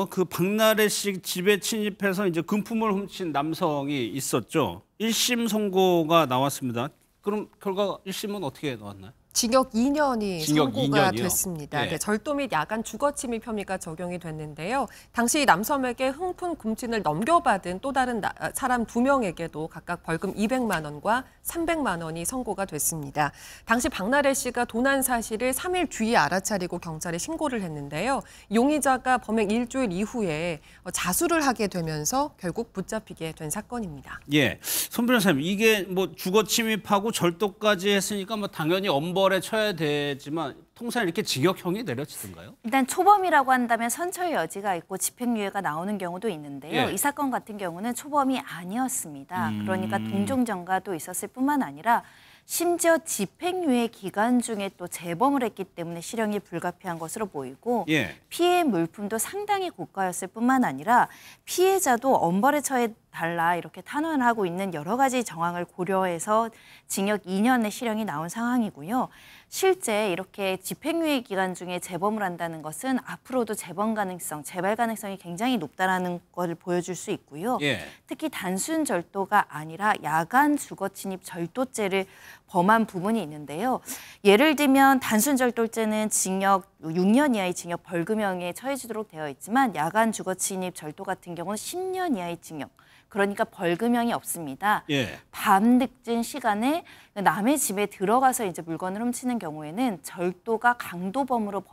그 박나래 씨 집에 침입해서 이제 금품을 훔친 남성이 있었죠. 1심 선고가 나왔습니다. 그럼 결과 1심은 어떻게 나왔나요? 징역 2년이 징역 선고가 2년이요? 됐습니다. 예. 네, 절도 및 야간 주거 침입 혐의가 적용이 됐는데요. 당시 남성에게 흥품 금진을 넘겨받은 또 다른 사람 2명에게도 각각 벌금 200만 원과 300만 원이 선고가 됐습니다. 당시 박나래 씨가 도난 사실을 3일 뒤에 알아차리고 경찰에 신고를 했는데요. 용의자가 범행 일주일 이후에 자수를 하게 되면서 결국 붙잡히게 된 사건입니다. 예, 손 변호사님, 이게 뭐 주거 침입하고 절도까지 했으니까 뭐 당연히 엄벌에 쳐야 되지만 통상 이렇게 징역형이 내려지던가요? 일단 초범이라고 한다면 선처의 여지가 있고 집행유예가 나오는 경우도 있는데요. 예. 이 사건 같은 경우는 초범이 아니었습니다. 그러니까 동종전가도 있었을 뿐만 아니라 심지어 집행유예 기간 중에 또 재범을 했기 때문에 실형이 불가피한 것으로 보이고 예. 피해 물품도 상당히 고가였을 뿐만 아니라 피해자도 엄벌에 처해달라 이렇게 탄원을 하고 있는 여러 가지 정황을 고려해서 징역 2년의 실형이 나온 상황이고요. 실제 이렇게 집행유예 기간 중에 재범을 한다는 것은 앞으로도 재범 가능성, 재발 가능성이 굉장히 높다는 걸 보여줄 수 있고요. 예. 특히 단순 절도가 아니라 야간 주거 침입 절도죄를 범한 부분이 있는데요. 예를 들면 단순 절도죄는 징역 6년 이하의 징역 벌금형에 처해지도록 되어 있지만 야간 주거 침입 절도 같은 경우는 10년 이하의 징역. 그러니까 벌금형이 없습니다. 예. 밤 늦은 시간에 남의 집에 들어가서 이제 물건을 훔치는 경우에는 절도가 강도범으로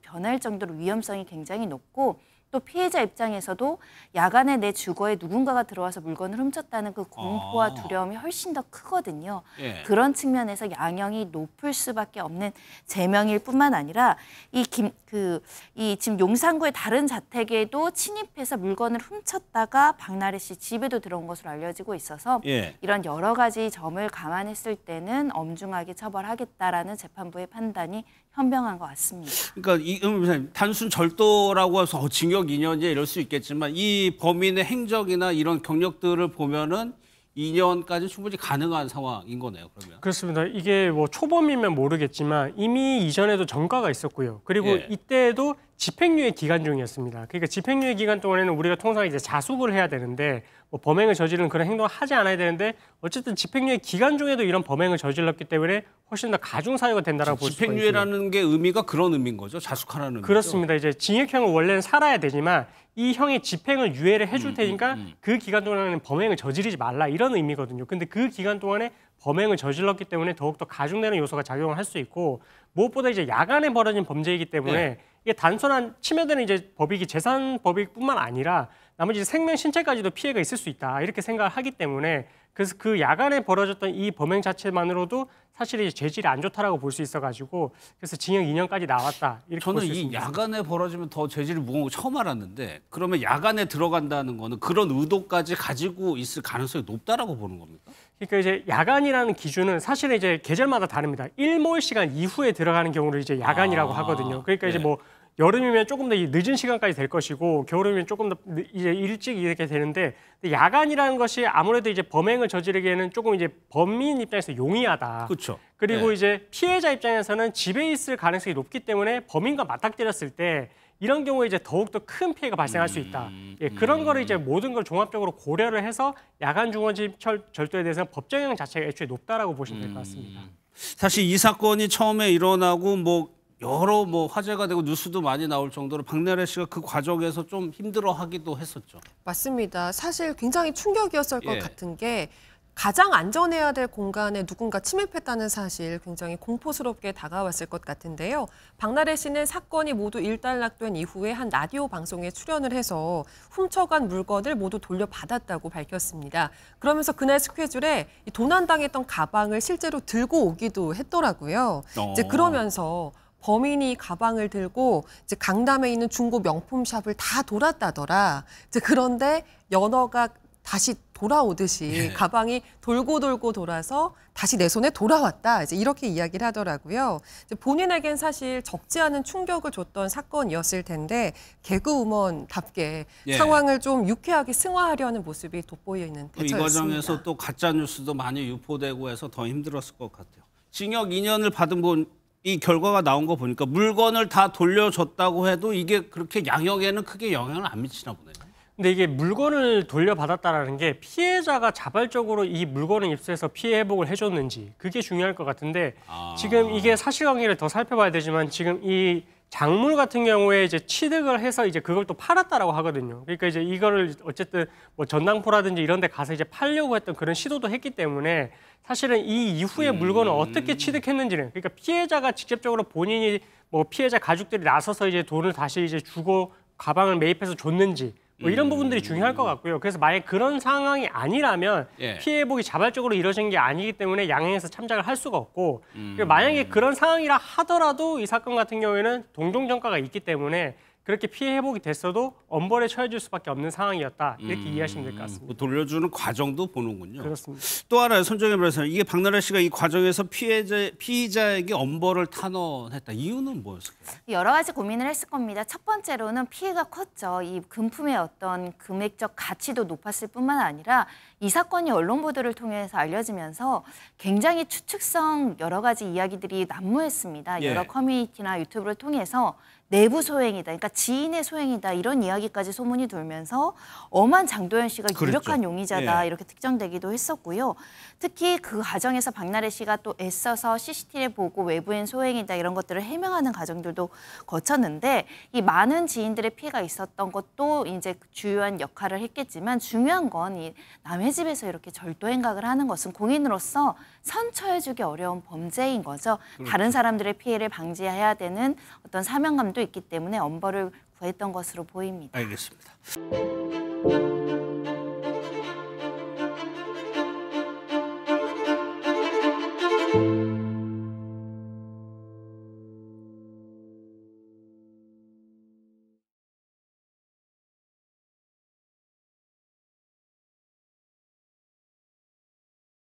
변할 정도로 위험성이 굉장히 높고 또 피해자 입장에서도 야간에 내 주거에 누군가가 들어와서 물건을 훔쳤다는 그 공포와 두려움이 훨씬 더 크거든요. 예. 그런 측면에서 양형이 높을 수밖에 없는 제명일 뿐만 아니라 이 지금 용산구의 다른 자택에도 침입해서 물건을 훔쳤다가 박나래 씨 집에도 들어온 것으로 알려지고 있어서 예. 이런 여러 가지 점을 감안했을 때는 엄중하게 처벌하겠다라는 재판부의 판단이 현명한 것 같습니다. 그러니까 단순 절도라고 해서 징역 2년이야 이럴 수 있겠지만 이 범인의 행적이나 이런 경력들을 보면은 2년까지 충분히 가능한 상황인 거네요. 그러면. 그렇습니다. 이게 뭐 초범이면 모르겠지만 이미 이전에도 전과가 있었고요. 그리고 예. 이때도 집행유예 기간 중이었습니다. 그러니까 집행유예 기간 동안에는 우리가 통상 이제 자숙을 해야 되는데 뭐 범행을 저지르는 그런 행동을 하지 않아야 되는데 어쨌든 집행유예 기간 중에도 이런 범행을 저질렀기 때문에 훨씬 더 가중 사유가 된다라고 볼 수가 있습니다. 집행유예라는 게 의미가 그런 의미인 거죠. 자숙하라는 의미죠. 그렇습니다. 이제 징역형은 원래는 살아야 되지만 이 형의 집행을 유예를 해줄 테니까 그 기간 동안에는 범행을 저지르지 말라 이런 의미거든요. 근데 그 기간 동안에 범행을 저질렀기 때문에 더욱더 가중되는 요소가 작용을 할 수 있고 무엇보다 이제 야간에 벌어진 범죄이기 때문에 네. 이게 단순한 침해되는 이제 법익이 재산 법익뿐만 아니라 나머지 생명 신체까지도 피해가 있을 수 있다 이렇게 생각을 하기 때문에 그래서 그 야간에 벌어졌던 이 범행 자체만으로도 사실 이제 죄질이 안 좋다라고 볼 수 있어가지고 그래서 징역 2년까지 나왔다 이렇게 볼 저는 수 이 있습니다. 야간에 벌어지면 더 죄질이 무거운 거 처음 알았는데 그러면 야간에 들어간다는 거는 그런 의도까지 가지고 있을 가능성이 높다라고 보는 겁니까? 그러니까 이제 야간이라는 기준은 사실은 이제 계절마다 다릅니다. 일몰 시간 이후에 들어가는 경우를 이제 야간이라고 하거든요. 그러니까 이제 네. 뭐 여름이면 조금 더 늦은 시간까지 될 것이고 겨울이면 조금 더 이제 일찍 이렇게 되는데 야간이라는 것이 아무래도 이제 범행을 저지르기에는 조금 이제 범인 입장에서 용이하다. 그렇죠. 그리고 네. 이제 피해자 입장에서는 집에 있을 가능성이 높기 때문에 범인과 맞닥뜨렸을 때 이런 경우에 이제 더욱더 큰 피해가 발생할 수 있다. 예, 그런 거를 이제 모든 걸 종합적으로 고려를 해서 야간 주거침입 절도에 대해서는 법정형 자체가 애초에 높다라고 보시면 될 것 같습니다. 사실 이 사건이 처음에 일어나고 뭐 여러 뭐 화제가 되고 뉴스도 많이 나올 정도로 박나래 씨가 그 과정에서 좀 힘들어하기도 했었죠. 맞습니다. 사실 굉장히 충격이었을 것 예. 같은 게 가장 안전해야 될 공간에 누군가 침입했다는 사실 굉장히 공포스럽게 다가왔을 것 같은데요. 박나래 씨는 사건이 모두 일단락된 이후에 한 라디오 방송에 출연을 해서 훔쳐간 물건을 모두 돌려받았다고 밝혔습니다. 그러면서 그날 스케줄에 이 도난당했던 가방을 실제로 들고 오기도 했더라고요. 이제 그러면서 범인이 가방을 들고 이제 강남에 있는 중고 명품샵을 다 돌았다더라. 이제 그런데 연어가 다시 돌아오듯이 가방이 돌고 돌아서 다시 내 손에 돌아왔다. 이제 이렇게 이야기를 하더라고요. 이제 본인에겐 사실 적지 않은 충격을 줬던 사건이었을 텐데 개그우먼답게 예. 상황을 좀 유쾌하게 승화하려는 모습이 돋보여 있는 이 대처였습니다. 과정에서 또 가짜 뉴스도 많이 유포되고 해서 더 힘들었을 것 같아요. 징역 2년을 받은 분 이 결과가 나온 거 보니까 물건을 다 돌려줬다고 해도 이게 그렇게 양형에는 크게 영향을 안 미치나 보네요. 근데 이게 물건을 돌려받았다라는 게 피해자가 자발적으로 이 물건을 입수해서 피해 회복을 해줬는지 그게 중요할 것 같은데 지금 이게 사실관계를 더 살펴봐야 되지만 지금 이 작물 같은 경우에 이제 취득을 해서 이제 그걸 또 팔았다라고 하거든요. 그러니까 이제 이거를 어쨌든 뭐 전당포라든지 이런 데 가서 이제 팔려고 했던 그런 시도도 했기 때문에 사실은 이 이후에 물건을 어떻게 취득했는지는 그러니까 피해자가 직접적으로 본인이 뭐 피해자 가족들이 나서서 이제 돈을 다시 이제 주고 가방을 매입해서 줬는지 뭐 이런 부분들이 중요할 것 같고요. 그래서 만약 그런 상황이 아니라면 예. 피해 회복이 자발적으로 이루어진 게 아니기 때문에 양형에서 참작을 할 수가 없고 그리고 만약에 그런 상황이라 하더라도 이 사건 같은 경우에는 동종전과가 있기 때문에 그렇게 피해 회복이 됐어도 엄벌에 처해질 수밖에 없는 상황이었다. 이렇게 이해하시면 될 것 같습니다. 뭐 돌려주는 과정도 보는군요. 그렇습니다. 또 하나 손정혜 변호사님, 이게 박나래 씨가 이 과정에서 피의자에게 엄벌을 탄원했다. 이유는 뭐였을까요? 여러 가지 고민을 했을 겁니다. 첫 번째로는 피해가 컸죠. 이 금품의 어떤 금액적 가치도 높았을 뿐만 아니라 이 사건이 언론 보도를 통해서 알려지면서 굉장히 추측성 여러 가지 이야기들이 난무했습니다. 예. 여러 커뮤니티나 유튜브를 통해서 내부 소행이다, 그러니까 지인의 소행이다 이런 이야기까지 소문이 돌면서 엄한 장도연 씨가 유력한 그랬죠. 용의자다 예. 이렇게 특정되기도 했었고요. 특히 그 과정에서 박나래 씨가 또 애써서 CCTV를 보고 외부인 소행이다 이런 것들을 해명하는 과정들도 거쳤는데 이 많은 지인들의 피해가 있었던 것도 이제 주요한 역할을 했겠지만 중요한 건 이 남의 집에서 이렇게 절도 행각을 하는 것은 공인으로서 선처해주기 어려운 범죄인 거죠. 다른 사람들의 피해를 방지해야 되는 어떤 사명감도 있기 때문에 엄벌을 구했던 것으로 보입니다. 알겠습니다.